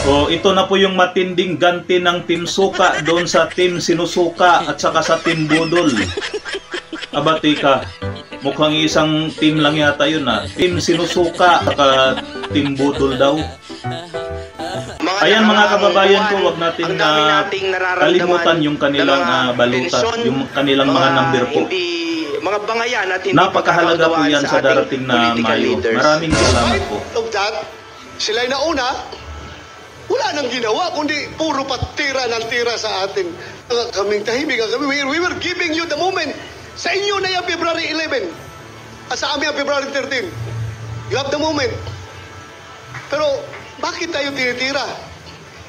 So ito na po yung matinding ganti ng Team Suka doon sa Team Sinusuka at saka sa Team Budol. Abatika, mukhang isang team lang yata yun Team Sinusuka at Team Budol daw. Ayan mga kababayan ko, wag natin kalimutan yung kanilang baluta, yung kanilang mga number po. Mga bangayan at hindi napakahalaga po yan sa darating na Mayo. Maraming salamat po. Sila'y nauna, wala nang ginawa, kundi puro patira ng tira sa atin. Kaming tahimik, we were giving you the moment. Sa inyo na yung February 11. At sa amin yung February 13. You have the moment. Pero, bakit tayo tinitira?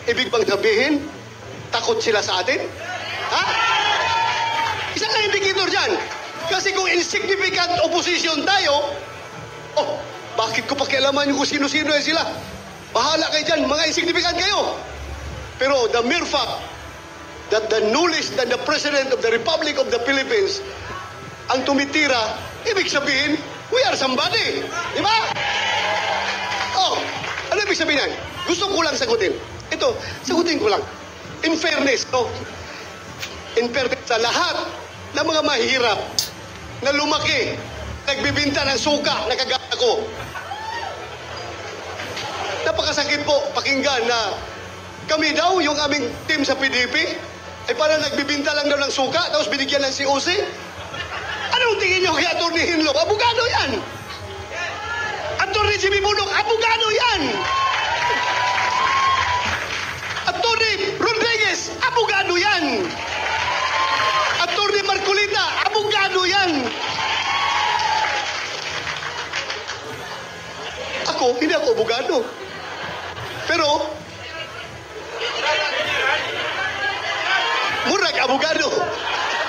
Ibig bang sabihin, takot sila sa atin? Ha? Isang na indicator dyan. Kasi kung insignificant opposition tayo, bakit ko pakialaman yung kung sino-sino yan sila? Bahala kayo dyan, mga insignificant kayo. Pero the mere fact that the knowledge that the President of the Republic of the Philippines ang tumitira, ibig sabihin, we are somebody. Di ba? Ano ibig sabihin yan? Gusto ko lang sagutin. Ito, sagutin ko lang. In fairness, in fairness sa lahat ng mga mahirap na lumaki, nagbibinta ng suka, nakagaya ko. Napakasakit po pakinggan na kami daw, yung aming team sa PDP, ay parang nagbibinta lang daw ng suka, tapos binigyan ng COC. Anong tingin nyo kay Atty. Hinlo? Abogado yan! Atty. Jimmy Bullock, abogado yan! Atty. Rodriguez, abogado yan! Atty. Marcolita, abogado yan! Ako, hindi ako abogado. Pero, murag abogado.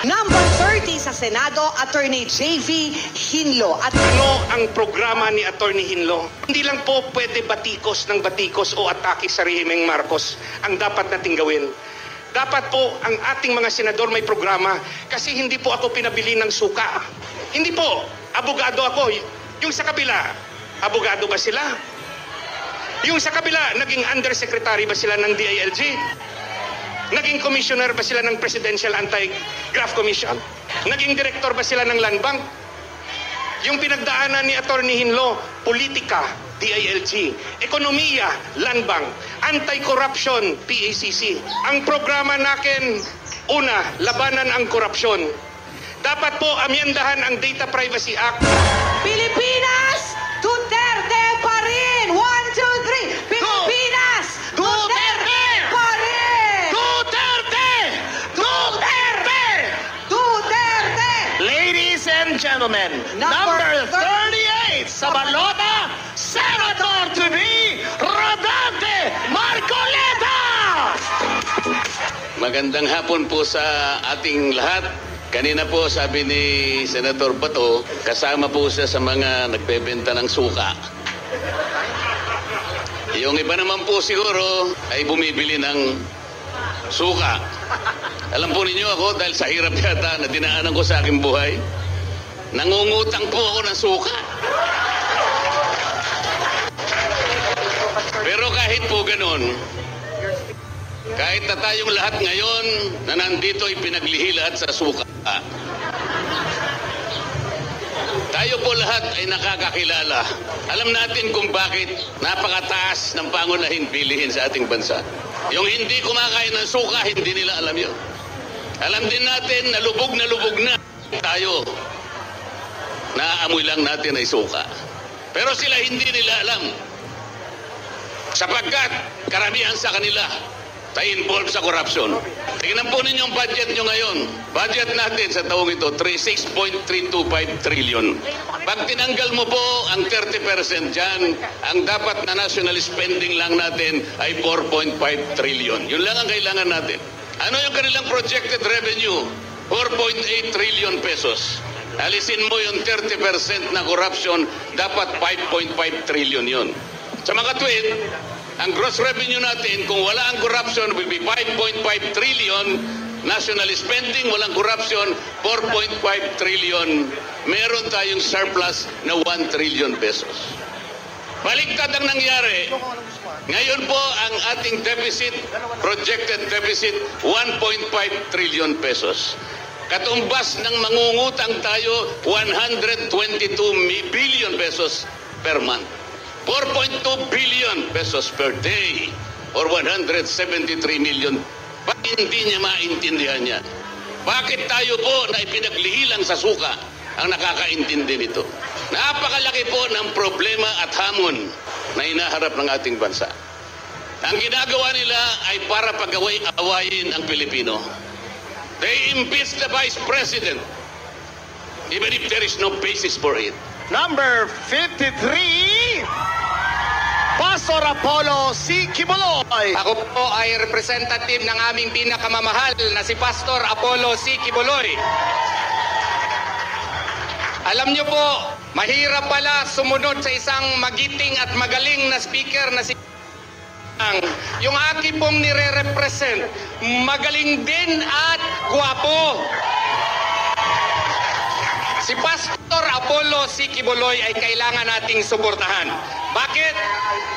Number 30 sa Senado, Attorney J.V. Hinlo. Ano ang programa ni Attorney Hinlo? Hindi lang po pwede batikos ng batikos o atake sa rehimeng Marcos ang dapat nating gawin. Dapat po ang ating mga senador may programa kasi hindi po ako pinabili ng suka. Hindi po, abogado ako. Yung sa kabila, abogado ba sila? Yung sa kabila, naging undersecretary ba sila ng DILG? Naging commissioner ba sila ng Presidential Anti-Graft Commission? Naging director ba sila ng Land Bank? Yung pinagdaanan ni Attorney Hinlo, politika, DILG, ekonomiya, Land Bank, anti-corruption, PACC. Ang programa natin, una, labanan ang korupsyon. Dapat po amyendahan ang Data Privacy Act. Pilipinas, Duterte pa rin! 1, 2, 3! Pilipinas, Duterte pa rin! Duterte! Duterte! Duterte! Ladies and gentlemen, number 38 sa balota, Senator to be Rodante Marcoleta! Magandang hapon po sa ating lahat. Kanina po sabi ni Senator Bato, kasama po siya sa mga nagbebenta ng suka. Yung iba naman po siguro ay bumibili ng suka. Alam po ninyo ako, dahil sa hirap yata na dinaanan ko sa aking buhay, nangungutang po ako ng suka. Pero kahit po ganun, kahit na tayong lahat ngayon na nandito ay pinaglihi lahat sa suka, tayo po lahat ay nakakakilala. Alam natin kung bakit napakataas ng pangunahing bilihin sa ating bansa. Yung hindi kumakain ng suka, hindi nila alam yun. Alam din natin na lubog na tayo. Naaamoy lang natin ay suka. Pero sila hindi nila alam. Sapagkat karamihan sa kanila tayo involved sa corruption. Tingnan po ninyo ang budget nyo ngayon. Budget natin sa taong ito, 6.325 trillion. Pag tinanggal mo po ang 30% dyan, ang dapat na national spending lang natin ay 4.5 trillion. Yun lang ang kailangan natin. Ano yung kanilang projected revenue? 4.8 trillion pesos. Alisin mo yung 30% na corruption, dapat 5.5 trillion yun. Sa mga tuwid, ang gross revenue natin, kung wala ang corruption, will be 5.5 trillion. National spending, walang corruption, 4.5 trillion. Meron tayong surplus na 1 trillion pesos. Baliktad ang nangyari. Ngayon po ang ating deficit, projected deficit, 1.5 trillion pesos. Katumbas ng mangungutang tayo, 122 billion pesos per month. 4.2 billion pesos per day or 173 million. Bakit hindi niya maintindihan yan? Bakit tayo po na ipinaglihilang sa suka ang nakakaintindi nito? Napakalaki po ng problema at hamon na hinaharap ng ating bansa. Ang ginagawa nila ay para pag-awayin ang Pilipino. They impeach the Vice President even if there is no basis for it. Number 53, Pastor Apollo C. Kibuloy. Ako po ay representative ng aming pinakamamahal na si Pastor Apollo C. Kibuloy. Alam niyo po, mahirap pala sumunod sa isang magiting at magaling na speaker na si yung aking pong nire-represent, magaling din at gwapo. Si Pastor Apollo C. Kibuloy ay kailangan nating suportahan. Bakit?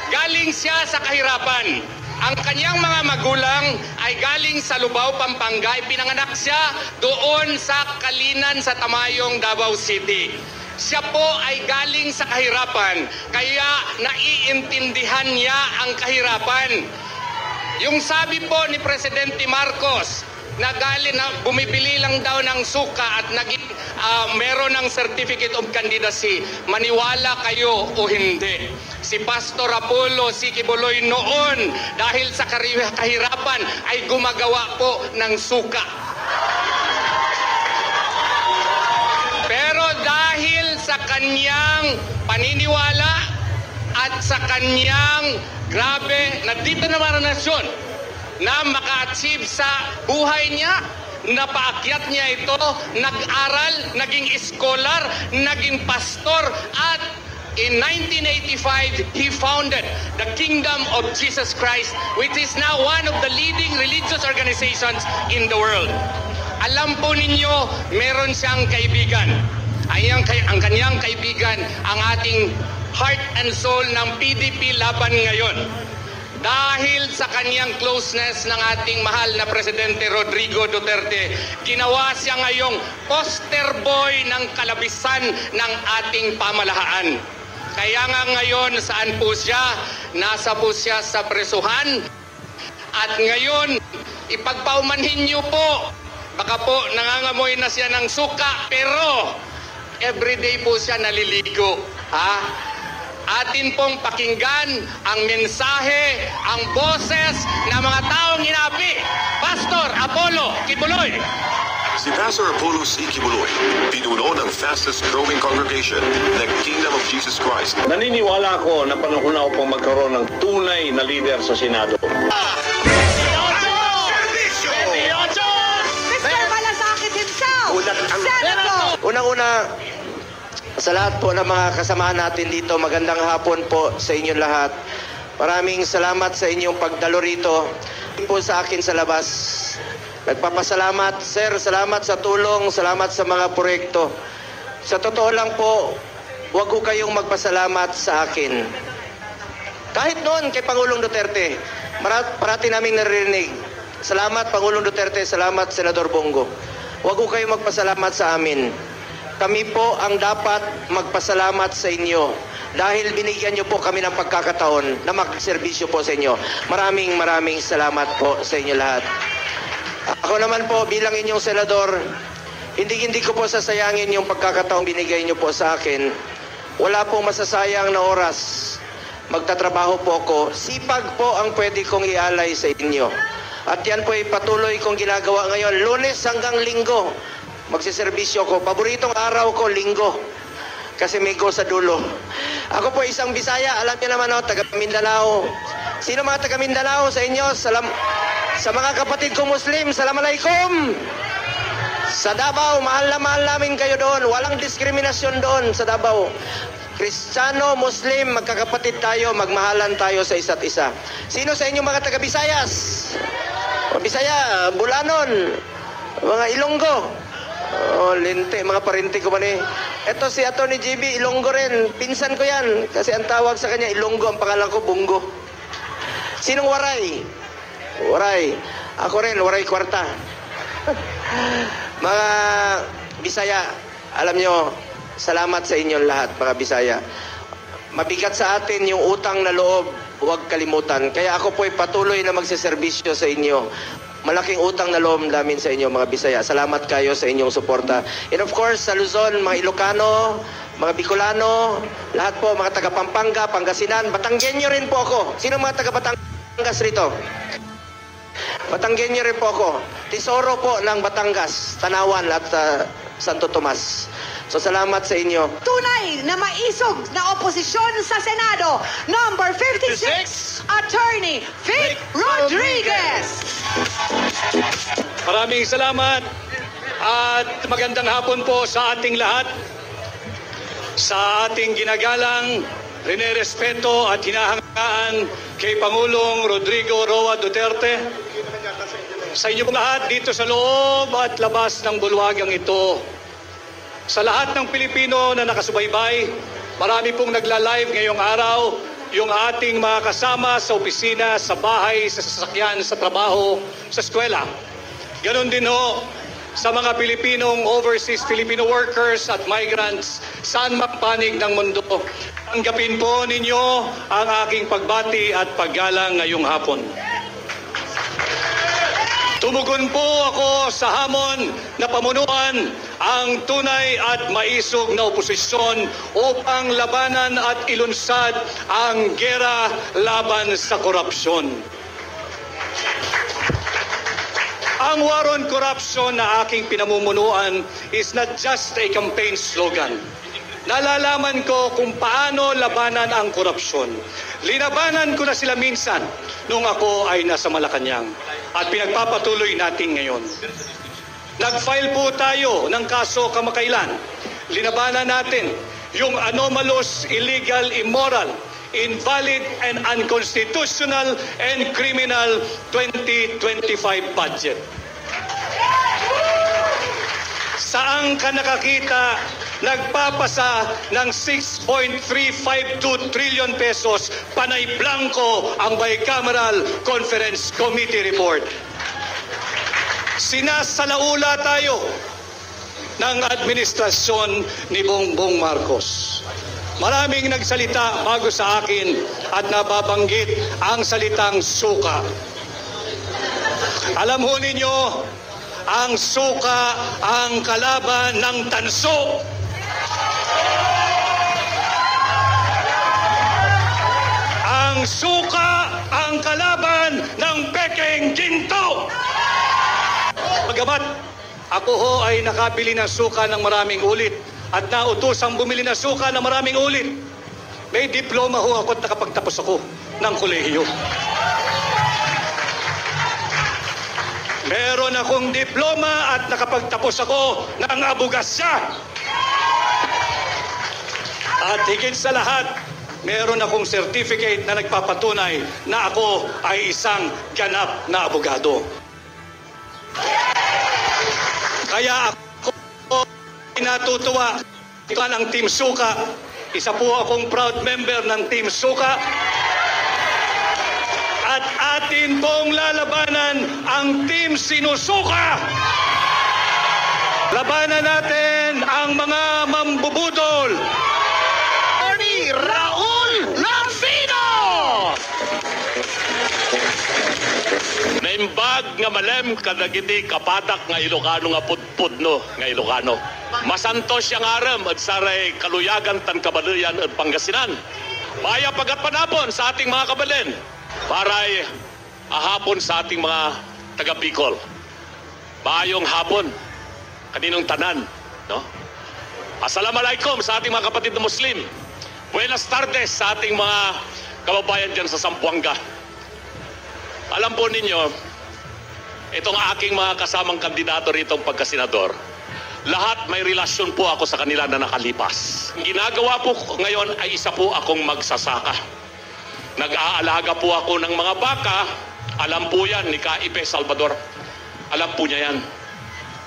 Galing siya sa kahirapan. Ang kanyang mga magulang ay galing sa Lubao, Pampanga. Pinanganak siya doon sa Kalinan sa Tamayong, Davao City. Siya po ay galing sa kahirapan, kaya naiintindihan niya ang kahirapan. Yung sabi po ni Presidente Marcos, na bumibili lang daw ng suka at meron ng certificate of candidacy, maniwala kayo o hindi. Si Pastor Apollo C. Kibuloy noon, dahil sa kahirapan, ay gumagawa po ng suka. Pero dahil sa kanyang paniniwala at sa kanyang grabe na determinasyon na maka-achieve sa buhay niya, napaakyat niya ito, nag-aral, naging scholar, naging pastor, at in 1985, he founded the Kingdom of Jesus Christ, which is now one of the leading religious organizations in the world. Alam po ninyo, meron siyang kaibigan. Ang kanyang kaibigan, ang ating heart and soul ng PDP laban ngayon. Dahil sa kanyang closeness ng ating mahal na Presidente Rodrigo Duterte, ginawa siya ngayong poster boy ng kalabisan ng ating pamahalaan. Kaya nga ngayon, saan po siya? Nasa po siya sa presuhan. At ngayon, ipagpaumanhin niyo po, baka po nangangamoy na siya ng suka, pero everyday po siya naliligo. Atin pong pakinggan ang mensahe, ang boses ng mga taong inapi. Pastor Apollo Kibuloy. Si Pastor Apollo C. Kibuloy, pinuno ng fastest growing congregation ng Kingdom of Jesus Christ. Naniniwala ako na panahon na upang magkaroon ng tunay na leader sa Senado. Mr. Malasakit himself, Senator! Unang-una, sa lahat po ng mga kasama natin dito, magandang hapon po sa inyong lahat. Maraming salamat sa inyong pagdalo rito. Po sa akin sa labas. Nagpapasalamat, sir, salamat sa tulong, salamat sa mga proyekto. Sa totoo lang po, huwag ko kayong magpasalamat sa akin. Kahit noon kay Pangulong Duterte, parati naming naririnig, salamat Pangulong Duterte, salamat Senador Bongo. Huwag ko kayong magpasalamat sa amin. Kami po ang dapat magpasalamat sa inyo dahil binigyan niyo po kami ng pagkakataon na magserbisyo po sa inyo. Maraming salamat po sa inyo lahat. Ako naman po bilang inyong senador, hindi ko po sasayangin yung pagkakataong binigay niyo po sa akin. Wala pong masasayang na oras. Magtatrabaho po ako. Sipag po ang pwede kong ialay sa inyo. At yan po ay patuloy kong ginagawa ngayon, Lunes hanggang Linggo. Magsiservisyo ko. Paboritong araw ko, Linggo. Kasi may go sa dulo. Ako po isang Bisaya. Alam niyo naman, taga Mindanao. Sino mga taga Mindanao sa inyo? Sa mga kapatid ko Muslim, Assalamualaikum. Sa Davao, mahal na namin kayo doon. Walang diskriminasyon doon sa Davao. Kristiyano, Muslim, magkakapatid tayo, magmahalan tayo sa isa't isa. Sino sa inyo mga taga Bisayas? O Bisaya, Bulanon, mga Ilonggo. Oh, linte, mga parente ko man eh. Ito si Atty. JV, Ilonggo rin. Pinsan ko yan. Kasi ang tawag sa kanya, Ilonggo. Ang pangalan ko, Bungo. Sinong Waray? Waray. Ako rin, Waray Kwarta. Mga Bisaya, alam nyo, salamat sa inyong lahat, mga Bisaya. Mabigat sa atin yung utang na loob, huwag kalimutan. Kaya ako po'y patuloy na magsiservisyo sa inyo. Malaking utang na loob namin sa inyo, mga Bisaya. Salamat kayo sa inyong suporta. And of course, sa Luzon, mga Ilocano, mga Bicolano, lahat po, mga taga Pampanga, Pangasinan, Batanggenyo rin po ako. Sino mga taga Batangas rito? Batanggenyo rin po ako. Tesoro po ng Batangas, Tanawan at Santo Tomas. So salamat sa inyo. Tunay na maisog na oposisyon sa Senado, number 56, Attorney Vic Rodriguez. Maraming salamat at magandang hapon po sa ating lahat. Sa ating ginagalang, rinerespeto at hinahangaan kay Pangulong Rodrigo Roa Duterte. Sa inyo pong lahat dito sa loob at labas ng bulwagang ito. Sa lahat ng Pilipino na nakasubaybay, marami pong nagla-live ngayong araw, yung ating mga kasama sa opisina, sa bahay, sa sasakyan, sa trabaho, sa eskwela. Ganon din ho sa mga Pilipinong overseas Filipino workers at migrants saan mapanig ng mundo. Tanggapin po ninyo ang aking pagbati at paggalang ngayong hapon. Tumugon po ako sa hamon na pamunuan ang tunay at maisog na oposisyon upang labanan at ilunsad ang gera laban sa korupsyon. Ang war on corruption na aking pinamumunuan is not just a campaign slogan. Nalalaman ko kung paano labanan ang korupsyon. Linabanan ko na sila minsan nung ako ay nasa Malacanang at pinagpapatuloy natin ngayon. Nag-file po tayo ng kaso kamakailan. Linabanan natin yung anomalous, illegal, immoral, invalid and unconstitutional and criminal 2025 budget. Saan ka nakakita nagpapasa ng 6.352 trillion pesos panay blanco ang Bicameral Conference Committee report? Sinasalaula tayo ng administrasyon ni Bongbong Marcos. Maraming nagsalita bago sa akin at nababanggit ang salitang suka. Alam ho ninyo, ang suka ang kalaban ng tanso. Ang suka ang kalaban ng pekeng ginto. Bagamat ako ho ay nakabili ng suka ng maraming ulit at nautosang bumili ng suka ng maraming ulit, may diploma ho ako at nakapagtapos ako ng kolehiyo. Meron akong diploma at nakapagtapos ako ng abogasya. At higit sa lahat, meron akong certificate na nagpapatunay na ako ay isang ganap na abogado. Kaya ako ay natutuwa ng Team Suka. Isa po akong proud member ng Team Suka. At atin pong lalabanan ang Team Sinusuka. Labanan natin ang mga mambubudol. Attorney Raul Lampino! Naimbag nga malem kadagiti kapatak nga Ilocano nga pudpudno nga Ilocano. Masantos siyang aram at saray kaluyagan tan kabaluyan at Pangasinan. Maya pagat panapon sa ating mga kabalin. Paray ahapon sa ating mga taga-Bicol. Maayong hapon kaninong tanan, no? Assalamualaikum sa ating mga kapatid na Muslim. Buenas tardes sa ating mga kababayan dyan sa Zamboanga. Alam po ninyo, itong aking mga kasamang kandidato rito pagkasenador, lahat may relasyon po ako sa kanila na nakalipas. Ginagawa po ngayon ay isa po akong magsasaka. Nag-aalaga po ako ng mga baka. Alam po yan ni Kaipe Salvador. Alam po niya yan.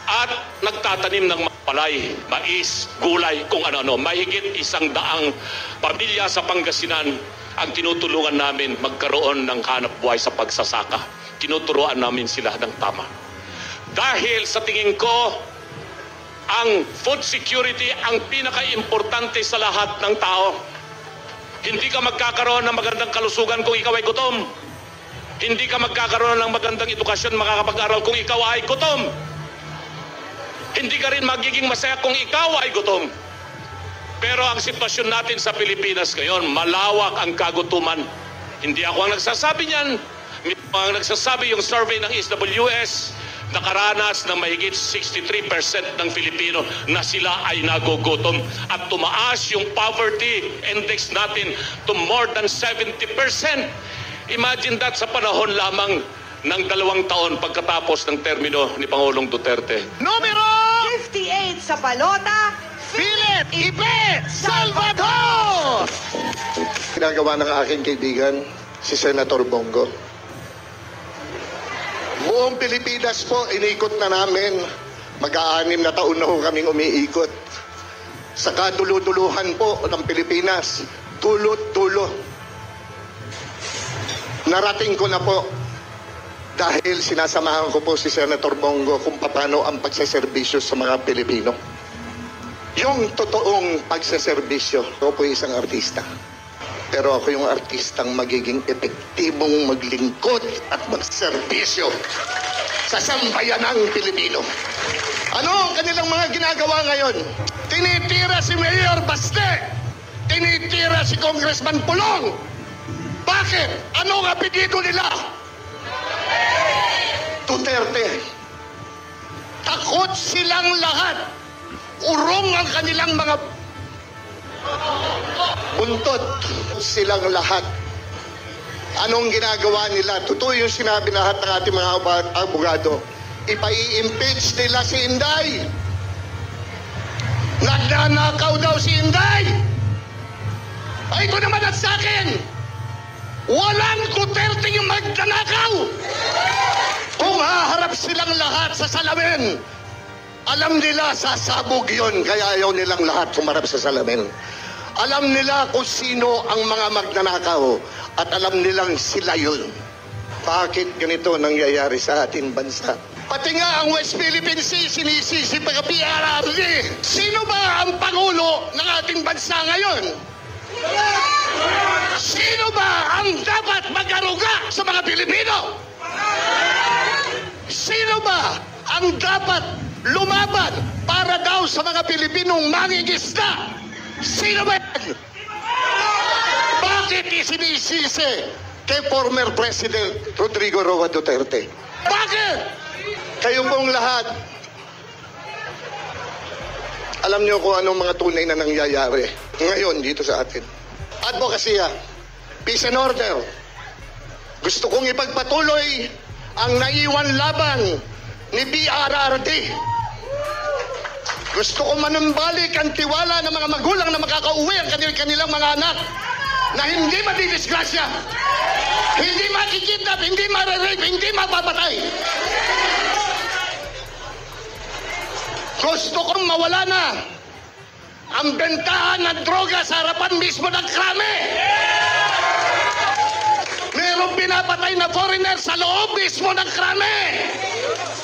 at nagtatanim ng palay, mais, gulay, kung ano-ano. Mahigit 100 pamilya sa Pangasinan ang tinutulungan namin magkaroon ng hanap buhay sa pagsasaka. Tinuturuan namin sila ng tama. Dahil sa tingin ko, ang food security ang pinaka-importante sa lahat ng tao. Hindi ka magkakaroon ng magandang kalusugan kung ikaw ay gutom. Hindi ka magkakaroon ng magandang edukasyon, makakapag-aral kung ikaw ay gutom. Hindi ka rin magiging masaya kung ikaw ay gutom. Pero ang sitwasyon natin sa Pilipinas ngayon, malawak ang kagutuman. Hindi ako ang nagsasabi niyan. Ang nagsasabi yung survey ng SWS, nakaranas ng mahigit 63% ng Filipino na sila ay nagugutom. At tumaas yung poverty index natin to more than 70%. Imagine that sa panahon lamang ng 2 taon pagkatapos ng termino ni Pangulong Duterte. Numero 58 sa balota, Philip Ipe Salvador! Ginagawa ng aking kaibigan, si Senator Bongo. Buong Pilipinas po, inikot na namin. Mag-6 na taon na ho kaming umiikot. Sa kaduluduluhan po ng Pilipinas, tulot-tulo. Narating ko na po dahil sinasamahan ko po si Senator Bongo kung paano ang pagsaserbisyo sa mga Pilipino. Yung totoong pagsaserbisyo, ako po isang artista. Pero ako yung artistang magiging epektibong maglingkod at magserbisyo sa sambayanang Pilipino. Ano ang kanilang mga ginagawa ngayon? Tinitira si Mayor Baste. Tinitira si Congressman Pulong. Bakit? Ano ang apelido nila? Duterte. Takot silang lahat. Urong ang kanilang mga buntot. Silang lahat. Anong ginagawa nila? Totoo yung sinabi na lahat ng ating mga abogado. Ipai-impeach nila si Inday. Nagnanakaw daw si Inday. Ay, ito naman at sa akin. Walang Duterte yung magnanakaw. Kung haharap silang lahat sa salamin, alam nila sasabog yun, kaya ayaw nilang lahat humarap sa salamin. Alam nila kung sino ang mga magnanakaw at alam nilang sila yun. Bakit ganito nangyayari sa ating bansa? Pati nga ang West Philippine Sea sinisisi pag PRRD. Sino ba ang Pangulo ng ating bansa ngayon? Sino ba ang dapat mag-aruga sa mga Pilipino? Sino ba ang dapat lumaban para daw sa mga Pilipinong mangingisda? Sino ba yan? Bakit isinisisi kay former President Rodrigo Roa Duterte? Bakit? Kayong pong lahat, alam niyo kung anong mga tunay na nangyayari ngayon dito sa atin. Advokasya, peace and order. Gusto kong ipagpatuloy ang naiwan laban ni PRRD. Gusto kong manumbalik ang tiwala ng mga magulang na makakauwi ang kanilang mga anak na hindi madidisgrasya, hindi makikidnap, hindi mararape, hindi mapapatay. Gusto kong mawala na ang bentahan ng droga sa harapan mismo ng krame. Merong pinapatay na foreigner sa loob mismo ng krame.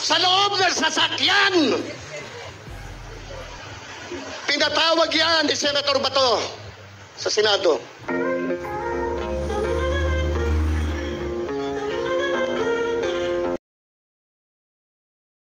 Sa loob ng sasakyan. Pinatawag yan ni Senator Bato sa Senado.